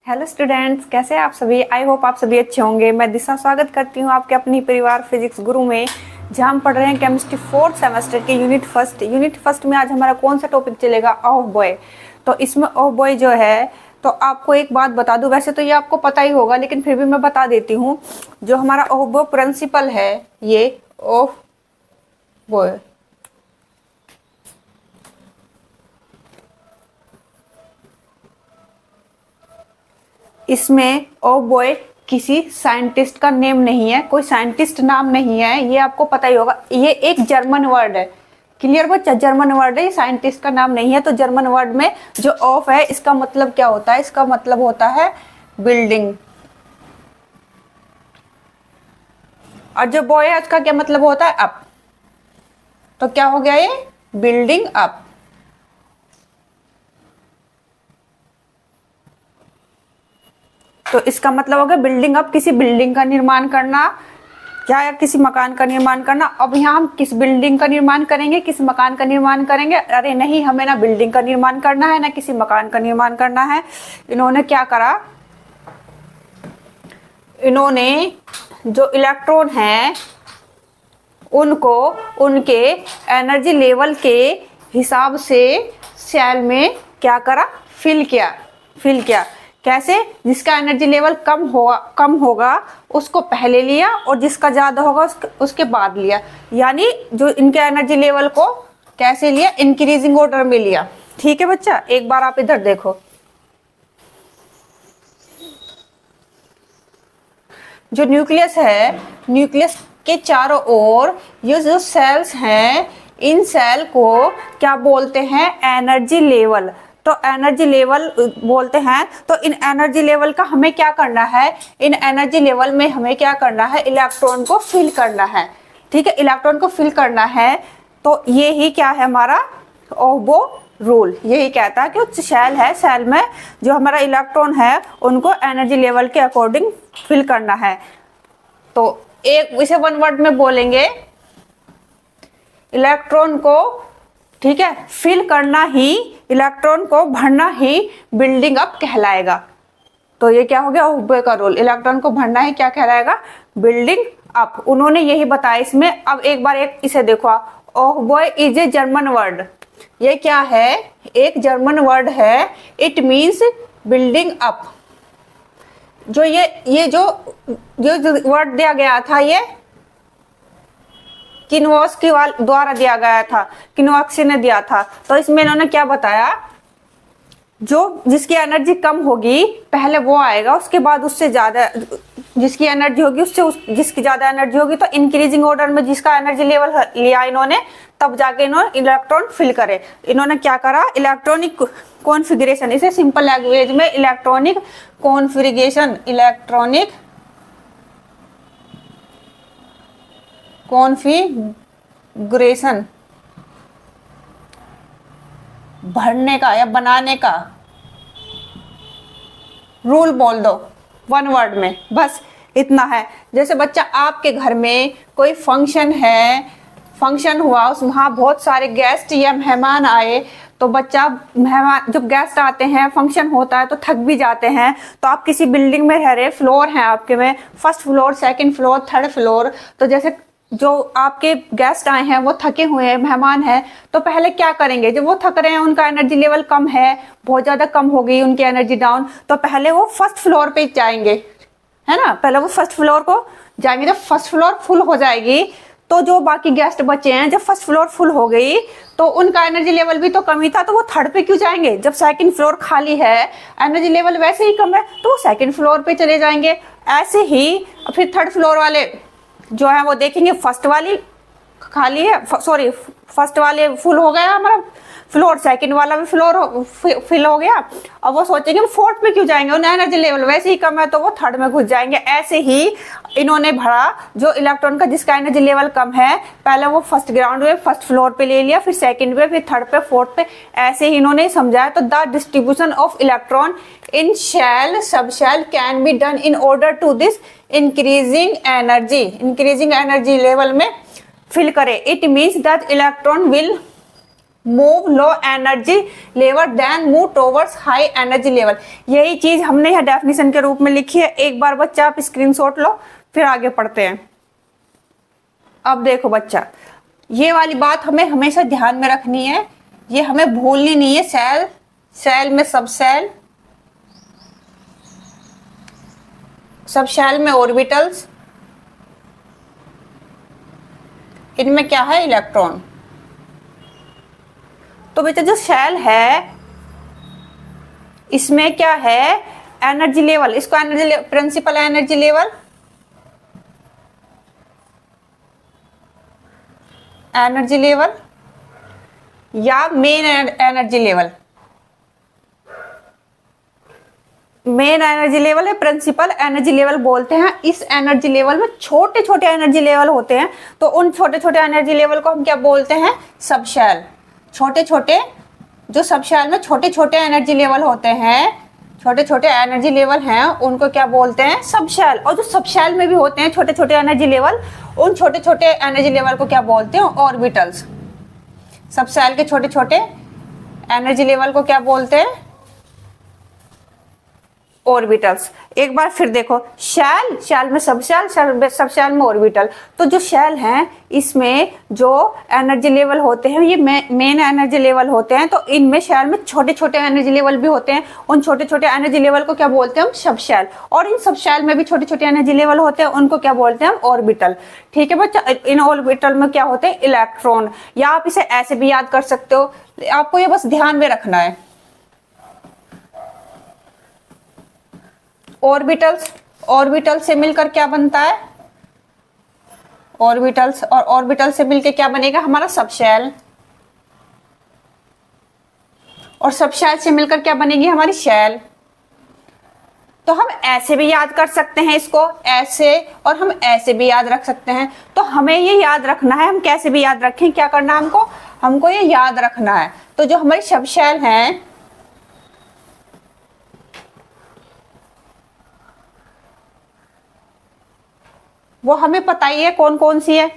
Hello students, कैसे हैं आप सभी। आई होप आप सभी अच्छे होंगे। मैं दिशा स्वागत करती हूँ आपके अपनी परिवार फिजिक्स गुरु में, जहाँ हम पढ़ रहे हैं केमिस्ट्री फोर्थ सेमेस्टर के यूनिट फर्स्ट में आज हमारा कौन सा टॉपिक चलेगा, ऑफ बॉय। तो इसमें ऑफ बॉय जो है, तो आपको एक बात बता दूं, वैसे तो ये आपको पता ही होगा लेकिन फिर भी मैं बता देती हूँ। जो हमारा ऑफ बॉय प्रिंसिपल है, ये ऑफ बॉय इसमें ऑफ बॉय किसी साइंटिस्ट का नेम नहीं है, कोई साइंटिस्ट नाम नहीं है, ये आपको पता ही होगा। ये एक जर्मन वर्ड है, क्लियर बच्चा, जर्मन वर्ड है, ये साइंटिस्ट का नाम नहीं है। तो जर्मन वर्ड में जो ऑफ है इसका मतलब क्या होता है, इसका मतलब होता है बिल्डिंग। और जो बॉय है उसका क्या मतलब होता है, अप। तो क्या हो गया ये, बिल्डिंग अप। तो इसका मतलब हो गया बिल्डिंग अप, किसी बिल्डिंग का निर्माण करना या किसी मकान का निर्माण करना। अब यहाँ हम किस बिल्डिंग का निर्माण करेंगे, किस मकान का निर्माण करेंगे? अरे नहीं, हमें ना बिल्डिंग का निर्माण करना है ना किसी मकान का निर्माण करना है। इन्होंने क्या करा, इन्होंने जो इलेक्ट्रॉन है उनको उनके एनर्जी लेवल के हिसाब से सेल में क्या करा, फिल किया। कैसे? जिसका एनर्जी लेवल कम होगा उसको पहले लिया और जिसका ज्यादा होगा उसके बाद लिया। यानी जो इनके एनर्जी लेवल को कैसे लिया, इंक्रीजिंग ऑर्डर में लिया। ठीक है बच्चा, एक बार आप इधर देखो, जो न्यूक्लियस है, न्यूक्लियस के चारों ओर ये जो सेल्स हैं, इन सेल को क्या बोलते हैं, एनर्जी लेवल। तो एनर्जी लेवल बोलते हैं। तो इन एनर्जी लेवल का हमें क्या करना है, इन एनर्जी लेवल में हमें क्या करना है, इलेक्ट्रॉन को फिल करना है। ठीक है, इलेक्ट्रॉन को फिल करना है। तो ये ही क्या है हमारा ऑफ बॉय रूल, यही कहता है कि सेल है, सेल में जो हमारा इलेक्ट्रॉन है उनको एनर्जी लेवल के अकॉर्डिंग फिल करना है। तो एक इसे वन वर्ड में बोलेंगे, इलेक्ट्रॉन को, ठीक है, फिल करना ही, इलेक्ट्रॉन को भरना ही बिल्डिंग अप कहलाएगा। तो ये क्या हो गया, ऑफ बॉय का रूल, इलेक्ट्रॉन को भरना ही क्या कहलाएगा, बिल्डिंग अप। उन्होंने यही बताया इसमें। अब एक बार एक इसे देखो, of boy is a German word. ये क्या है, एक जर्मन वर्ड है। It means building up. जो ये जो वर्ड दिया गया था, ये किन्वोस्की द्वारा दिया गया था, किन्वोस्की ने दिया था। तो इसमें इन्होंने क्या बताया, जो जिसकी एनर्जी कम होगी पहले वो आएगा, उसके बाद उससे ज्यादा जिसकी एनर्जी होगी उससे जिसकी ज्यादा एनर्जी होगी। तो इंक्रीजिंग ऑर्डर में जिसका एनर्जी लेवल लिया इन्होंने, तब जाके इन्होंने इलेक्ट्रॉन फिल करे। इन्होंने क्या करा, इलेक्ट्रॉनिक कॉन्फ़िगरेशन, इसे सिंपल लैंग्वेज में इलेक्ट्रॉनिक कॉन्फ़िगरेशन, इलेक्ट्रॉनिक कॉन्फ़िगरेशन, भरने का या बनाने का रूल बोल दो वन वर्ड में, बस इतना है। जैसे बच्चा आपके घर में कोई फंक्शन है, फंक्शन हुआ, उस वहाँ बहुत सारे गेस्ट या मेहमान आए। तो बच्चा, मेहमान जब गेस्ट आते हैं, फंक्शन होता है तो थक भी जाते हैं। तो आप किसी बिल्डिंग में रह रहे, फ्लोर हैं आपके में, first floor, second floor, third floor. तो जैसे जो आपके गेस्ट आए हैं वो थके हुए हैं, मेहमान हैं, तो पहले क्या करेंगे, जब वो थक रहे हैं, उनका एनर्जी लेवल कम है, बहुत ज़्यादा कम हो गई उनकी एनर्जी डाउन, तो पहले वो फर्स्ट फ्लोर पे जाएंगे, है ना, पहले वो फर्स्ट फ्लोर को जाएंगे। जब फर्स्ट फ्लोर फुल हो जाएगी तो जो बाकी गेस्ट बचे हैं, जब फर्स्ट फ्लोर फुल हो गई तो उनका एनर्जी लेवल भी तो कम ही था, तो वो थर्ड पे क्यों जाएंगे? जब सेकंड फ्लोर खाली है, एनर्जी लेवल वैसे ही कम है, तो वो सेकंड फ्लोर पे चले जाएंगे। ऐसे ही फिर थर्ड फ्लोर वाले जो है वो देखेंगे फर्स्ट वाली खाली है, सॉरी फर्स्ट वाले फुल हो गया हमारा फ्लोर, सेकंड वाला भी फ्लोर फिल हो गया। अब वो सोचेंगे फोर्थ में क्यों जाएंगे, उन्हें एनर्जी लेवल वैसे ही कम है, तो वो थर्ड में घुस जाएंगे। ऐसे ही इन्होंने भरा, जो इलेक्ट्रॉन का जिसका एनर्जी लेवल कम है, पहले वो फर्स्ट ग्राउंड में, फर्स्ट फ्लोर पे ले लिया, फिर सेकंड पे, फिर थर्ड पे, फोर्थ पे, ऐसे ही इन्होंने समझाया। तो the distribution of electron in shell sub shell can be done in order to this increasing energy level में फिल करे। It means that electron will move low energy level then move towards high energy level. यही चीज हमने यहाँ definition के रूप में लिखी है। एक बार बच्चा आप स्क्रीनशॉट लो, फिर आगे पढ़ते हैं। अब देखो बच्चा, ये वाली बात हमें हमेशा ध्यान में रखनी है, ये हमें भूलनी नहीं है। सेल, सेल में सब सेल, सब सेल में ऑर्बिटल्स, इनमें क्या है, इलेक्ट्रॉन। तो बेटा जो सेल है इसमें क्या है, एनर्जी लेवल, इसको energy principal energy level, energy level या main energy level. Main energy level है, प्रिंसिपल एनर्जी लेवल बोलते हैं। इस एनर्जी लेवल में छोटे छोटे एनर्जी लेवल होते हैं, तो उन छोटे छोटे एनर्जी लेवल को हम क्या बोलते हैं, सब शेल। छोटे छोटे जो सब शेल में छोटे छोटे एनर्जी लेवल होते हैं, छोटे छोटे एनर्जी लेवल हैं, उनको क्या बोलते हैं, सब शेल। और जो सब शेल में भी होते हैं छोटे छोटे एनर्जी लेवल, उन छोटे छोटे एनर्जी लेवल को क्या बोलते हैं, ऑर्बिटल्स। सब शेल के छोटे छोटे एनर्जी लेवल को क्या बोलते हैं, ऑर्बिटल्स। एक बार फिर देखो, शेल, शेल में सब शेल, सब शेल में ऑर्बिटल। तो जो शेल हैं इसमें जो एनर्जी लेवल होते हैं ये मेन एनर्जी लेवल होते हैं। तो इनमें शेल में छोटे छोटे एनर्जी लेवल भी होते हैं, उन छोटे छोटे एनर्जी लेवल को क्या बोलते हैं हम, सब शेल। और इन सब शेल में भी छोटे छोटे एनर्जी लेवल होते हैं, उनको क्या बोलते हैं हम, ऑर्बिटल। ठीक है बच्चा, इन ऑर्बिटल में क्या होते हैं, इलेक्ट्रॉन। या आप इसे ऐसे भी याद कर सकते हो, आपको ये बस ध्यान में रखना है। ऑर्बिटल्स, ऑर्बिटल से मिलकर क्या बनता है, ऑर्बिटल्स, और ऑर्बिटल से मिलकर क्या बनेगा, हमारा सबशेल। और सबशेल से मिलकर क्या बनेगी, हमारी शेल। तो हम ऐसे भी याद कर सकते हैं इसको, ऐसे, और हम ऐसे भी याद रख सकते हैं। तो हमें ये याद रखना है, हम कैसे भी याद रखें, क्या करना है हमको, हमको ये याद रखना है। तो जो हमारी सबशेल हैं, वो हमें पता ही है कौन कौन सी है।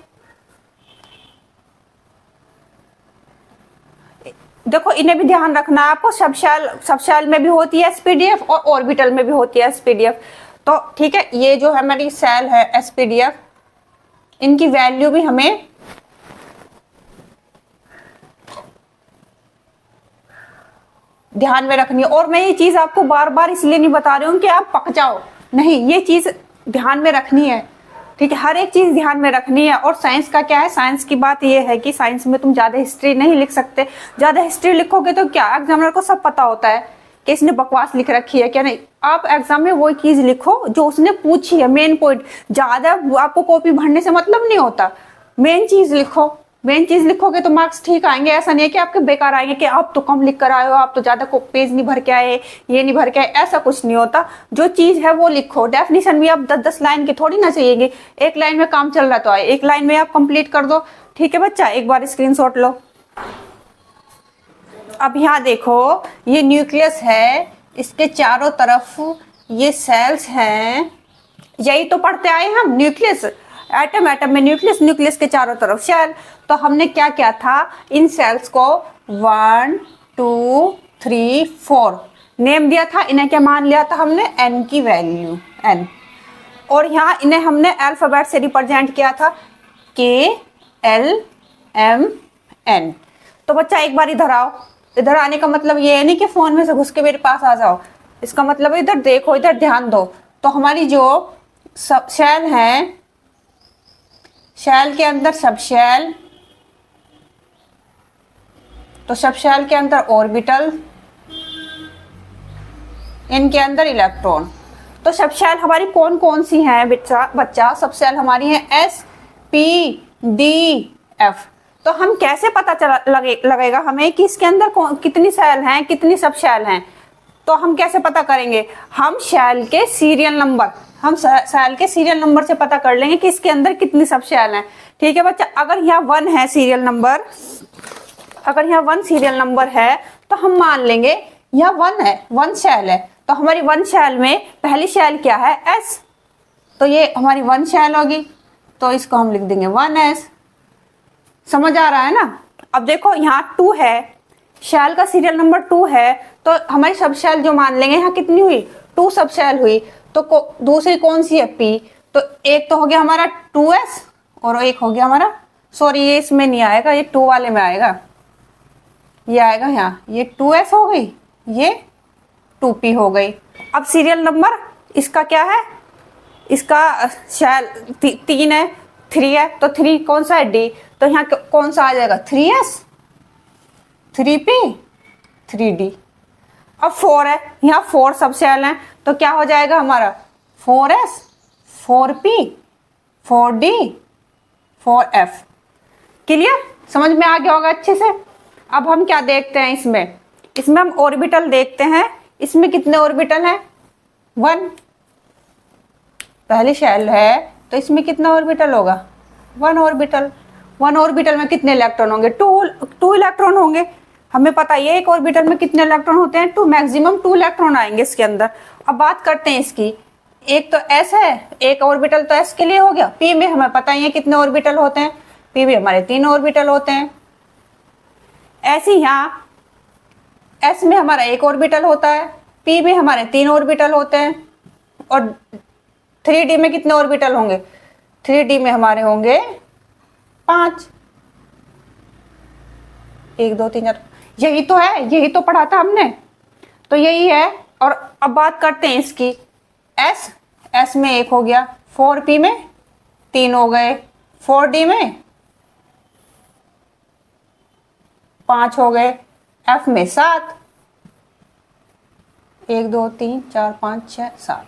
देखो इन्हें भी ध्यान रखना है आपको, सब शेल में भी होती है एसपीडीएफ और ऑर्बिटल में भी होती है एसपीडीएफ। तो ठीक है, ये जो हमारी सेल है एसपीडीएफ, इनकी वैल्यू भी हमें ध्यान में रखनी है। और मैं ये चीज आपको बार बार इसलिए नहीं बता रही हूँ कि आप पक जाओ, नहीं, ये चीज ध्यान में रखनी है। ठीक है, हर एक चीज ध्यान में रखनी है। और साइंस का क्या है, साइंस की बात ये है कि साइंस में तुम ज्यादा हिस्ट्री नहीं लिख सकते। ज्यादा हिस्ट्री लिखोगे तो क्या, एग्जामिनर को सब पता होता है कि इसने बकवास लिख रखी है क्या नहीं। आप एग्जाम में वही चीज लिखो जो उसने पूछी है, मेन पॉइंट। ज्यादा आपको कॉपी भरने से मतलब नहीं होता, मेन चीज लिखो। मेन चीज लिखोगे तो मार्क्स ठीक आएंगे। ऐसा नहीं है कि आपके बेकार आएंगे कि आप तो कम लिख कर आए हो, आप तो ज्यादा पेज नहीं भर के आए, ये नहीं भर के आए, ऐसा कुछ नहीं होता। जो चीज है वो लिखो। डेफिनेशन भी आप 10-10 लाइन की थोड़ी ना चाहिए, एक लाइन में काम चल रहा तो आए, एक लाइन में आप कंप्लीट कर दो। ठीक है बच्चा, एक बार स्क्रीनशॉट लो। अब यहाँ देखो, ये न्यूक्लियस है, इसके चारों तरफ ये सेल्स हैं। यही तो पढ़ते आए हम, न्यूक्लियस, एटम, एटम में न्यूक्लियस, न्यूक्लियस के चारों तरफ सेल। तो हमने क्या किया था, इन सेल्स को 1 2 3 4 नेम दिया था। इन्हें क्या मान लिया था हमने, n की वैल्यू n। और यहाँ इन्हें हमने अल्फाबेट से रिप्रेजेंट किया था, K L M N। तो बच्चा एक बार इधर आओ। इधर आने का मतलब ये है नहीं कि फोन में से घुस के मेरे पास आ जाओ, इसका मतलब इधर देखो, इधर ध्यान दो। तो हमारी जो सब सेल है, शेल के अंदर सब शेल, तो सब शेल के अंदर ऑर्बिटल, इनके अंदर इलेक्ट्रॉन। तो सब शेल हमारी कौन कौन सी हैं बच्चा, सब शेल हमारी हैं S P D F। तो हम कैसे पता लगेगा हमें कि इसके अंदर कितनी सेल हैं, कितनी सब शेल हैं। तो हम कैसे पता करेंगे, हम शेल के सीरियल नंबर, हम सेल के सीरियल नंबर से पता कर लेंगे कि इसके अंदर कितनी सब शेल हैं। ठीक है बच्चा, अगर यहाँ 1 है सीरियल नंबर, अगर यहाँ 1 सीरियल नंबर है तो हम मान लेंगे यहाँ 1 है, 1 शेल है। तो हमारी 1 शेल में पहली शेल क्या है, S। तो ये हमारी 1 शेल होगी, तो इसको हम लिख देंगे 1S। समझ आ रहा है ना। अब देखो यहाँ 2 है, शेल का सीरियल नंबर 2 है, तो हमारी सब शेल जो मान लेंगे यहाँ कितनी हुई, 2 सब शेल हुई। तो दूसरी कौन सी है, P। तो एक तो हो गया हमारा 2s और एक हो गया हमारा, सॉरी ये इसमें नहीं आएगा, ये 2 वाले में आएगा, ये आएगा यहाँ, ये 2s हो गई, ये 2p हो गई। अब सीरियल नंबर इसका क्या है, इसका शेल 3 है, 3 है, तो 3 कौन सा है, D। तो यहाँ कौन सा आ जाएगा, 3s, 3p, 3d। अब 4 है, यहाँ 4 सब शेल हैं, तो क्या हो जाएगा हमारा 4s, 4p, 4d, 4f। Clear, समझ में आ गया होगा अच्छे से। अब हम क्या देखते हैं इसमें हम ऑर्बिटल देखते हैं। इसमें कितने ऑर्बिटल हैं, 1, पहली शेल है तो इसमें कितना ऑर्बिटल होगा, 1 ऑर्बिटल। 1 ऑर्बिटल में कितने इलेक्ट्रॉन होंगे, 2 इलेक्ट्रॉन होंगे। हमें पता है एक ऑर्बिटल में कितने इलेक्ट्रॉन होते हैं, 2, मैक्सिमम 2 इलेक्ट्रॉन आएंगे इसके अंदर। अब बात करते हैं इसकी, एक तो s है, एक ऑर्बिटल तो s के लिए हो गया। p में हमें पता ही है कितने ऑर्बिटल होते हैं, p में हमारे 3 ऑर्बिटल होते हैं। ऐसे यहाँ s में हमारा 1 ऑर्बिटल होता है, p में हमारे 3 ऑर्बिटल होते हैं। और 3d में कितने ऑर्बिटल होंगे, 3d में हमारे होंगे 5, 1 2 3 4, यही तो है, यही तो पढ़ा था हमने, तो यही है। और अब बात करते हैं इसकी, s में 1 हो गया, 4p में 3 हो गए, 4d में 5 हो गए, f में 7, 1 2 3 4 5 6 7।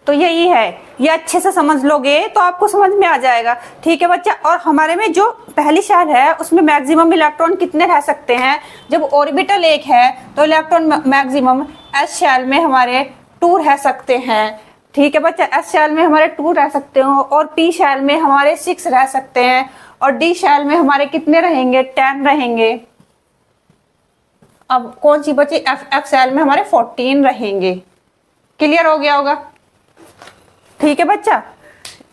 तो यही है, ये अच्छे से समझ लोगे तो आपको समझ में आ जाएगा। ठीक है बच्चा। और हमारे में जो पहली शेल है उसमें मैक्सिमम इलेक्ट्रॉन कितने रह सकते हैं, जब ऑर्बिटल 1 है तो इलेक्ट्रॉन मैक्सिमम s शेल में हमारे 2 रह सकते हैं। ठीक है बच्चा, s शेल में हमारे 2 रह सकते हैं और p शेल में हमारे 6 रह सकते हैं और d शेल में हमारे कितने रहेंगे, 10 रहेंगे। अब कौन सी बची, f शेल में हमारे 14 रहेंगे। क्लियर हो गया होगा। ठीक है बच्चा।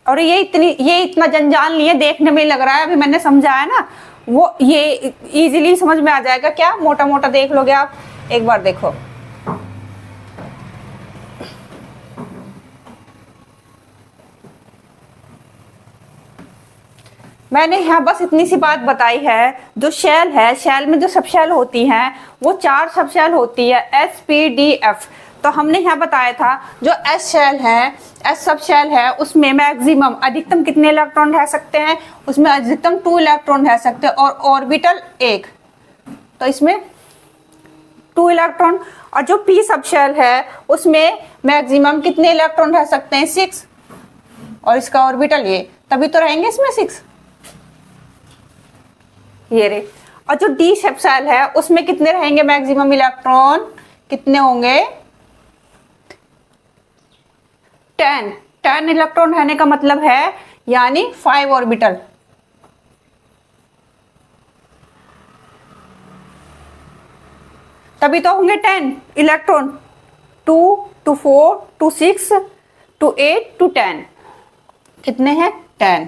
और ये इतना जंजाल नहीं है, देखने में लग रहा है, अभी मैंने समझाया ना, वो ये इजीली समझ में आ जाएगा। क्या मोटा मोटा देख लोगे आप, एक बार देखो। मैंने यहाँ बस इतनी सी बात बताई है, जो शेल है, शेल में जो सब शेल होती हैं वो 4 सब शेल होती है, S P D F। तो हमने यहाँ बताया था जो S शेल है, S सब शेल है, उसमें मैक्सिमम अधिकतम कितने इलेक्ट्रॉन रह सकते हैं, उसमें अधिकतम 2 इलेक्ट्रॉन रह सकते हैं और ऑर्बिटल 1, तो इसमें 2 इलेक्ट्रॉन। और जो P सब शेल है उसमें मैक्सिमम कितने इलेक्ट्रॉन रह सकते हैं, 6, और इसका ऑर्बिटल ये, तभी तो रहेंगे इसमें 6, ये रे। और जो D सब शेल है उसमें कितने रहेंगे मैक्सिमम इलेक्ट्रॉन, कितने होंगे, 10 इलेक्ट्रॉन रहने का मतलब है यानी 5 ऑर्बिटल। तभी तो होंगे 10 electron, 2 to 4 to 6 to 8 to 10, कितने हैं, 10।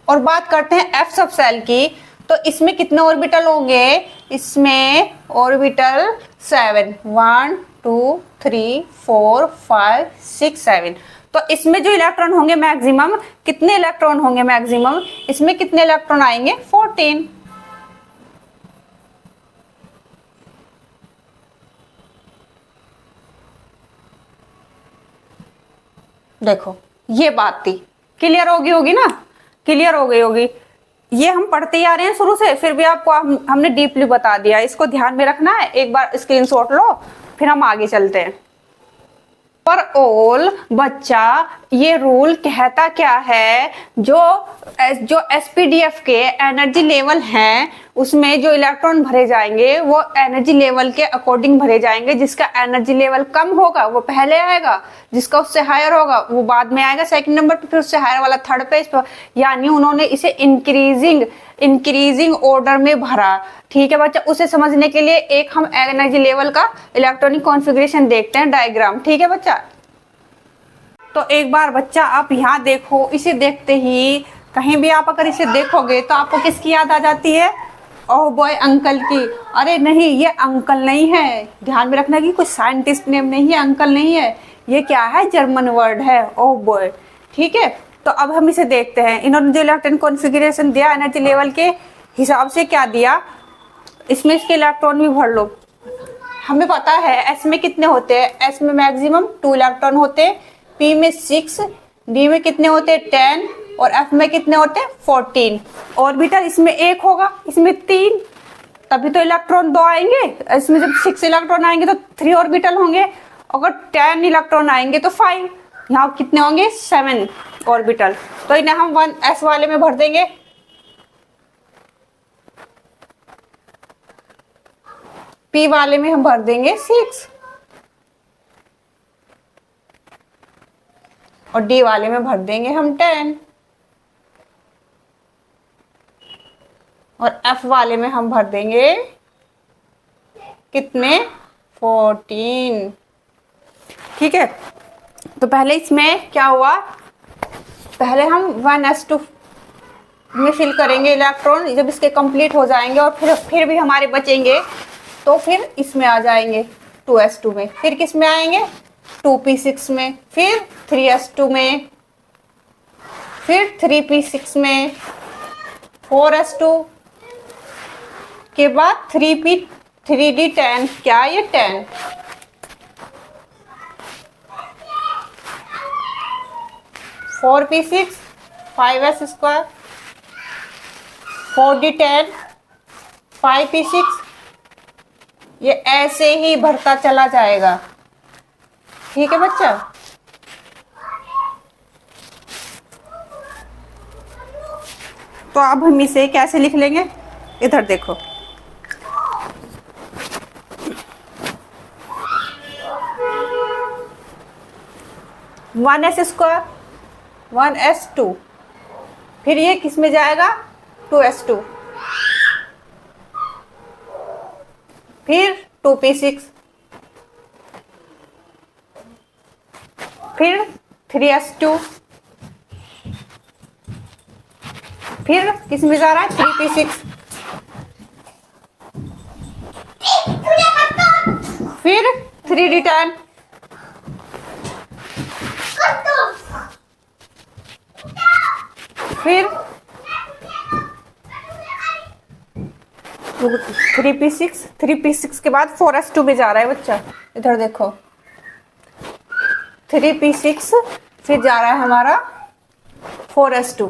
और बात करते हैं F सब शेल की, तो इसमें कितने ऑर्बिटल होंगे, इसमें ऑर्बिटल 7, 1 2 3 4 5 6 7। तो इसमें जो इलेक्ट्रॉन होंगे मैक्सिमम, कितने इलेक्ट्रॉन होंगे मैक्सिमम, इसमें कितने इलेक्ट्रॉन आएंगे, 14। देखो ये बात थी, क्लियर होगी ना, क्लियर हो गई होगी। ये हम पढ़ते ही आ रहे हैं शुरू से, फिर भी आपको हमने डीपली बता दिया, इसको ध्यान में रखना है। एक बार स्क्रीनशॉट लो, फिर हम आगे चलते हैं। पर ऑल बच्चा, ये रूल कहता क्या है, जो SPDF के एनर्जी लेवल हैं उसमें जो इलेक्ट्रॉन भरे जाएंगे वो एनर्जी लेवल के अकॉर्डिंग भरे जाएंगे। जिसका एनर्जी लेवल कम होगा वो पहले आएगा, जिसका उससे हायर होगा वो बाद में आएगा सेकंड नंबर पे, फिर उससे हायर वाला थर्ड पे। यानी उन्होंने इसे इंक्रीजिंग ऑर्डर में भरा। ठीक है बच्चा, उसे समझने के लिए एक हम एनर्जी लेवल का इलेक्ट्रॉनिक कॉन्फ़िगरेशन देखते हैं, डायग्राम। ठीक है बच्चा, तो एक बार बच्चा आप यहाँ देखो, इसे देखते ही कहीं भी आप अगर इसे देखोगे तो आपको किसकी याद आ जाती है, ओह बॉय अंकल की। अरे नहीं, ये अंकल नहीं है, ध्यान में रखना कि कोई साइंटिस्ट नेम नहीं है, अंकल नहीं है, ये क्या है, जर्मन वर्ड है, ओह बॉय। ठीक है, तो अब हम इसे देखते हैं। इन्होंने जो इलेक्ट्रॉन कॉन्फ़िगरेशन दिया एनर्जी लेवल के हिसाब से क्या दिया, इसमें इसके इलेक्ट्रॉन भी भर लो। हमें पता है एस में कितने होते हैं, एस में मैक्सिमम 2 इलेक्ट्रॉन होते हैं, पी में 6, डी में कितने होते हैं 10 और एफ में कितने होते हैं 14। ऑर्बिटल इसमें एक होगा, इसमें 3, तभी तो इलेक्ट्रॉन 2 आएंगे। इसमें जब 6 इलेक्ट्रॉन आएंगे तो 3 ऑर्बिटल होंगे, अगर 10 इलेक्ट्रॉन आएंगे तो 5, यहाँ कितने होंगे 7 ऑर्बिटल। तो इन्हें हम 1s वाले में भर देंगे, p वाले में हम भर देंगे 6 और d वाले में भर देंगे हम 10 और f वाले में हम भर देंगे कितने 14। ठीक है, तो पहले इसमें क्या हुआ, पहले हम 1s2 में फिल करेंगे इलेक्ट्रॉन, जब इसके कंप्लीट हो जाएंगे और फिर भी हमारे बचेंगे तो फिर इसमें आ जाएंगे 2s2 में, फिर किस में आएंगे 2p6 में, फिर 3s2 में, फिर 3p6 में, 4s2 के बाद 3d10, क्या ये 10, 4p6, 5s2, 4d10, 5p6, ये ऐसे ही भरता चला जाएगा। ठीक है बच्चा, तो अब हम इसे कैसे लिख लेंगे, इधर देखो, वन एस स्क्वायर 1s2, फिर ये किस में जाएगा 2s2, फिर 2p6, फिर 3s2, फिर किस में जा रहा है 3p6, फिर 3d10, फिर 3p6 के बाद 4s2 में जा रहा है बच्चा, इधर देखो 3p6, फिर जा रहा है हमारा 4s2,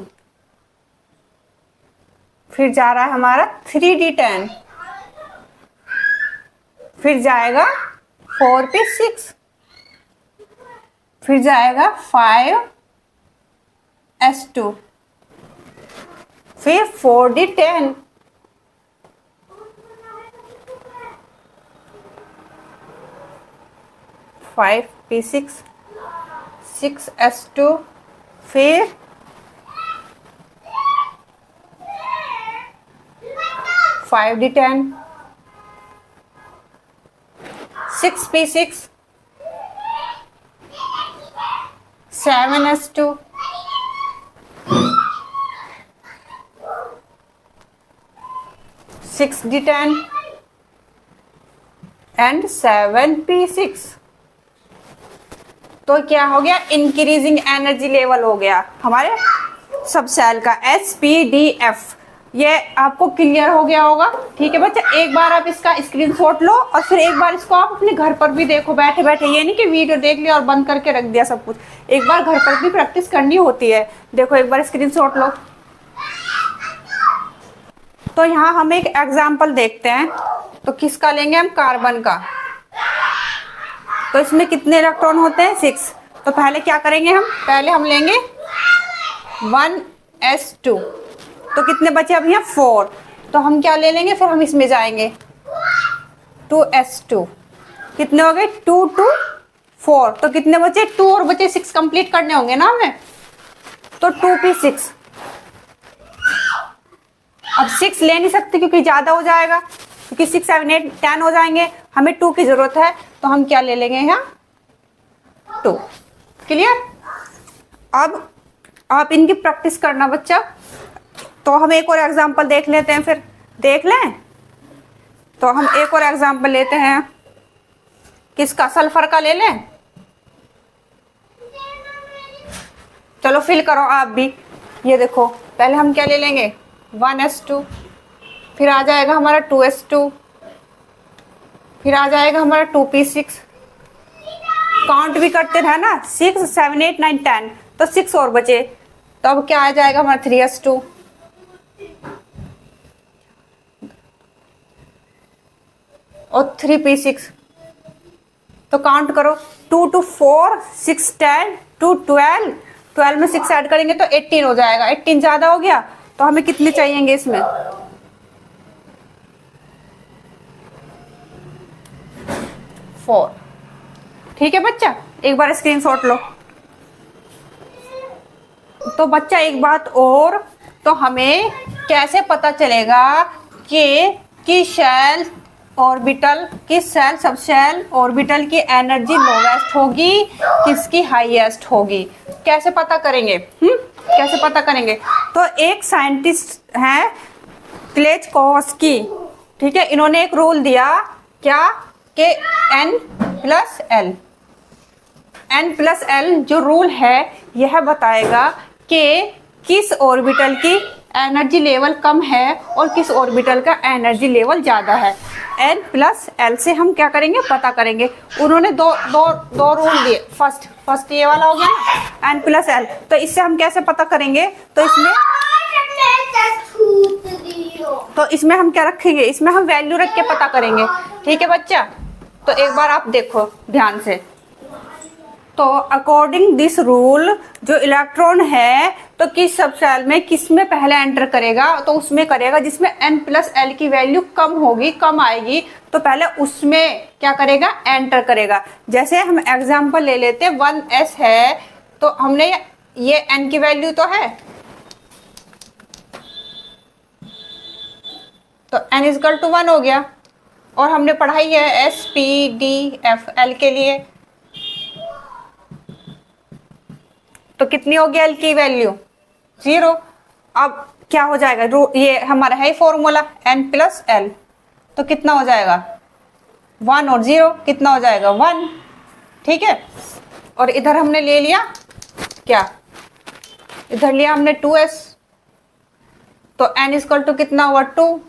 फिर जा रहा है हमारा 3d10, फिर जाएगा 4p6, फिर जाएगा 5s2, फिर 4d10, फाइव p6, 6s2, फिर 5d10, 6p6, 7s2, 6d10 and 7p6। तो क्या हो गया, इंक्रीजिंग एनर्जी लेवल हो गया हमारे सब सेल का SPDF। ये आपको क्लियर हो गया होगा। ठीक है बच्चा, एक बार आप इसका स्क्रीनशॉट लो और फिर एक बार इसको आप अपने घर पर भी देखो बैठे बैठे, ये नहीं कि वीडियो देख लिया और बंद करके रख दिया सब कुछ, एक बार घर पर भी प्रैक्टिस करनी होती है। देखो एक बार स्क्रीनशॉट लो। तो यहाँ हम एक एग्जाम्पल देखते हैं, तो किसका लेंगे हम, कार्बन का। तो इसमें कितने इलेक्ट्रॉन होते हैं 6। तो पहले क्या करेंगे हम, पहले हम लेंगे 1s2, तो कितने बचे अब यहाँ 4। तो हम क्या ले लेंगे, फिर हम इसमें जाएंगे 2s2, कितने हो गए 2 2 4, तो कितने बचे 2 और बचे 6 कंप्लीट करने होंगे ना हमें, तो 2p6। अब 6 ले नहीं सकते क्योंकि ज्यादा हो जाएगा, क्योंकि 6 7 8 10 हो जाएंगे, हमें 2 की जरूरत है, तो हम क्या ले लेंगे यहाँ 2। क्लियर। अब आप इनकी प्रैक्टिस करना बच्चा। तो हम एक और एग्जांपल देख लेते हैं फिर। देख लें। तो हम एक और एग्जांपल लेते हैं, किसका, सल्फर का ले लें। चलो फिल करो आप भी। ये देखो, पहले हम क्या ले लेंगे, 1s2, फिर आ जाएगा हमारा 2s2, फिर आ जाएगा हमारा 2p6। काउंट भी करते रहे ना, 6 7 8 9 10, तो 6 और बचे। तो अब क्या आ जाएगा हमारा 3s2, और 3p6। तो काउंट करो, 2 2 4 6 10 2 12, 12 में 6 ऐड करेंगे तो 18 हो जाएगा। 18 ज्यादा हो गया, तो हमें कितने चाहिएंगे इसमें, 4। ठीक है बच्चा, एक बार स्क्रीनशॉट लो। तो बच्चा एक बात और, तो हमें कैसे पता चलेगा कि शेल ऑर्बिटल, किस सेल सबशेल ऑर्बिटल की एनर्जी लोवेस्ट होगी, किसकी हाईएस्ट होगी, कैसे पता करेंगे? कैसे पता करेंगे? तो एक साइंटिस्ट हैं क्लेचकोवस्की, ठीक है, इन्होंने एक रूल दिया, क्या, कि n+l जो रूल है यह बताएगा कि किस ऑर्बिटल की एनर्जी लेवल कम है और किस ऑर्बिटल का एनर्जी लेवल ज़्यादा है। n+l से हम क्या करेंगे, पता करेंगे। उन्होंने दो रूल दिए। फर्स्ट ये वाला हो गया ना, n+l। तो इससे हम कैसे पता करेंगे, तो इसमें हम क्या रखेंगे, इसमें हम वैल्यू रख के पता करेंगे। ठीक है बच्चा, तो एक बार आप देखो ध्यान से। तो अकॉर्डिंग दिस रूल, जो इलेक्ट्रॉन है तो किस सबशेल में, किस में पहले एंटर करेगा, तो उसमें करेगा जिसमें n+l की वैल्यू कम होगी, कम आएगी, तो पहले उसमें क्या करेगा, एंटर करेगा। जैसे हम एग्जांपल ले लेते, 1s है, तो हमने ये n की वैल्यू तो है, तो n = 1 हो गया। और हमने पढ़ाई है SPDFL के लिए, तो कितनी होगी L की वैल्यू, 0। अब क्या हो जाएगा, ये हमारा है फॉर्मूला n+l, तो कितना हो जाएगा, 1 और 0 कितना हो जाएगा, 1। ठीक है, और इधर हमने ले लिया क्या, इधर लिया हमने 2s, तो n = कितना हुआ, 2।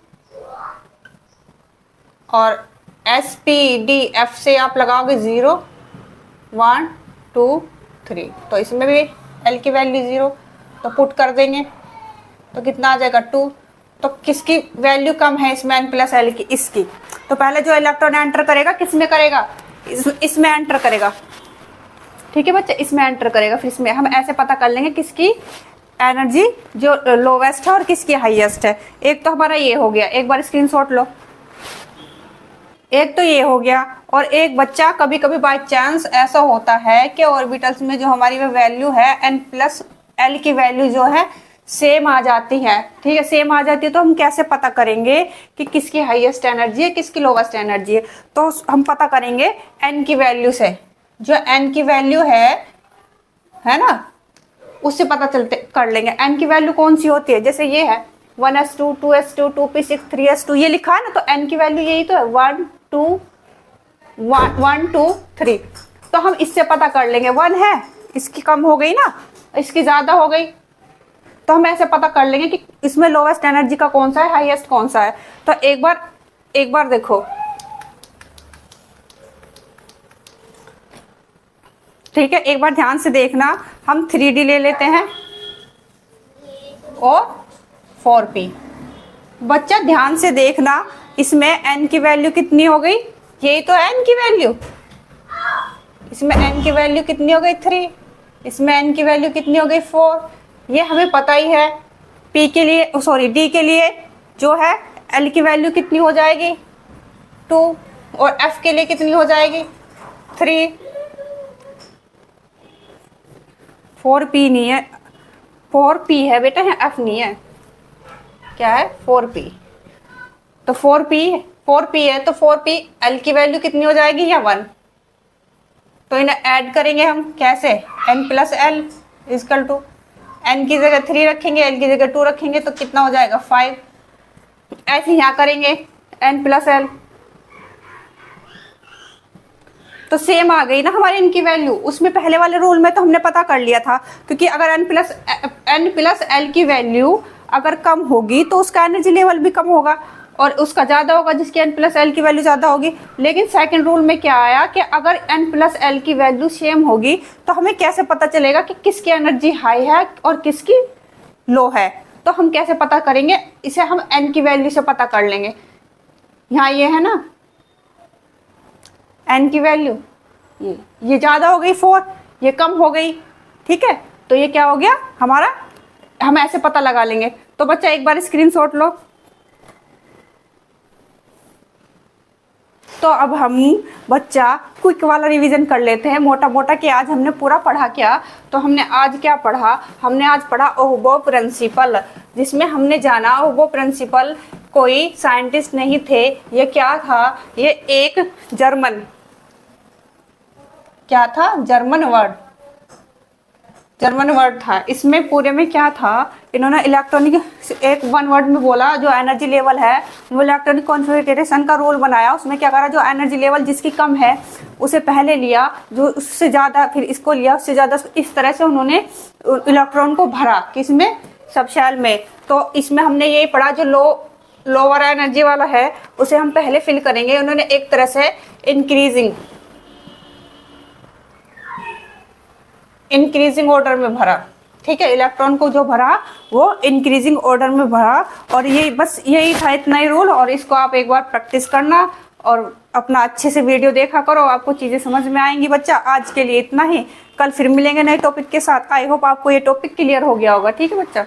और SPDF से आप लगाओगे 0 1 2 3, तो इसमें भी L की वैल्यू 0, तो पुट कर देंगे, तो कितना आ जाएगा, 2। तो किसकी वैल्यू कम है इसमें, n+l की, इसकी। तो पहले जो इलेक्ट्रॉन एंटर करेगा किस में करेगा, इसमें एंटर करेगा। ठीक है बच्चे, इसमें एंटर करेगा, फिर इसमें हम ऐसे पता कर लेंगे किसकी एनर्जी जो लोवेस्ट है और किसकी हाईएस्ट है। एक तो हमारा ये हो गया, एक बार स्क्रीनशॉट लो। एक तो ये हो गया, और एक बच्चा कभी कभी बाय चांस ऐसा होता है कि ऑर्बिटल्स में जो हमारी वैल्यू है n+l की वैल्यू जो है सेम आ जाती है। ठीक है, सेम आ जाती है, तो हम कैसे पता करेंगे कि किसकी हाईएस्ट एनर्जी है, किसकी लोवेस्ट एनर्जी है। तो हम पता करेंगे n की वैल्यू से, जो n की वैल्यू है ना, उससे पता चलते कर लेंगे n की वैल्यू कौन सी होती है। जैसे ये है 1s2 2s2 2p6 3s2, ये लिखा है ना, तो n की वैल्यू यही तो है, 1 2 3। तो हम इससे पता कर लेंगे, 1 है, इसकी कम हो गई ना, इसकी ज्यादा हो गई, तो हम ऐसे पता कर लेंगे कि इसमें लोवेस्ट एनर्जी का कौन सा है, हाईएस्ट कौन सा है। तो एक बार देखो, ठीक है, एक बार ध्यान से देखना। हम 3D ले लेते हैं और 4p। बच्चा ध्यान से देखना, इसमें n की वैल्यू कितनी हो गई, यही तो है n की वैल्यू, इसमें n की वैल्यू कितनी हो गई, 3, इसमें n की वैल्यू कितनी हो गई, 4। ये हमें पता ही है। p के लिए, सॉरी d के लिए जो है l की वैल्यू कितनी हो जाएगी, 2, और f के लिए कितनी हो जाएगी, 3। 4p नहीं है, 4p है बेटा, है f नहीं है, क्या है, 4p। तो 4p है, तो 4p l की वैल्यू कितनी हो जाएगी, या 1। तो इन्हें ऐड करेंगे हम कैसे, n+l = n की जगह 3 रखेंगे, l की जगह 2 रखेंगे, तो कितना हो जाएगा, 5। ऐसे यहाँ करेंगे n+l, तो सेम आ गई ना हमारी इनकी वैल्यू। उसमें पहले वाले रूल में तो हमने पता कर लिया था, क्योंकि अगर n+l की वैल्यू अगर कम होगी तो उसका एनर्जी लेवल भी कम होगा, और उसका ज़्यादा होगा जिसकी n+l की वैल्यू ज़्यादा होगी। लेकिन सेकंड रूल में क्या आया कि अगर n+l की वैल्यू सेम होगी तो हमें कैसे पता चलेगा कि किसकी एनर्जी हाई है और किसकी लो है। तो हम कैसे पता करेंगे, इसे हम n की वैल्यू से पता कर लेंगे। यहाँ ये है ना n की वैल्यू, ये ज़्यादा हो गई 4, ये कम हो गई, ठीक है, तो ये क्या हो गया हमारा, हम ऐसे पता लगा लेंगे। तो बच्चा एक बार स्क्रीनशॉट लो। तो अब हम बच्चा क्विक वाला रिवीजन कर लेते हैं मोटा मोटा कि आज हमने पूरा पढ़ा क्या। तो हमने आज क्या पढ़ा, हमने आज पढ़ा ओहबो प्रिंसिपल, जिसमें हमने जाना ओहबो प्रिंसिपल कोई साइंटिस्ट नहीं थे, ये क्या था, ये एक जर्मन, क्या था, जर्मन वर्ड था। इसमें पूरे में क्या था, इन्होंने इलेक्ट्रॉनिक एक वन वर्ड में बोला, जो एनर्जी लेवल है वो इलेक्ट्रॉनिक कॉन्फ़िगरेशन का रोल बनाया। उसमें क्या करा, जो एनर्जी लेवल जिसकी कम है उसे पहले लिया, जो उससे ज़्यादा फिर इसको लिया, उससे ज़्यादा, इस तरह से उन्होंने इलेक्ट्रॉन को भरा, किसमें, सबशेल में। तो इसमें हमने यही पढ़ा, जो लोअर एनर्जी वाला है उसे हम पहले फिल करेंगे। उन्होंने एक तरह से इंक्रीजिंग ऑर्डर में भरा, ठीक है, इलेक्ट्रॉन को जो भरा वो इंक्रीजिंग ऑर्डर में भरा। और ये बस यही था, इतना ही रूल। और इसको आप एक बार प्रैक्टिस करना और अपना अच्छे से वीडियो देखा करो, आपको चीज़ें समझ में आएंगी। बच्चा आज के लिए इतना ही, कल फिर मिलेंगे नए टॉपिक के साथ। आई होप आपको ये टॉपिक क्लियर हो गया होगा, ठीक है बच्चा।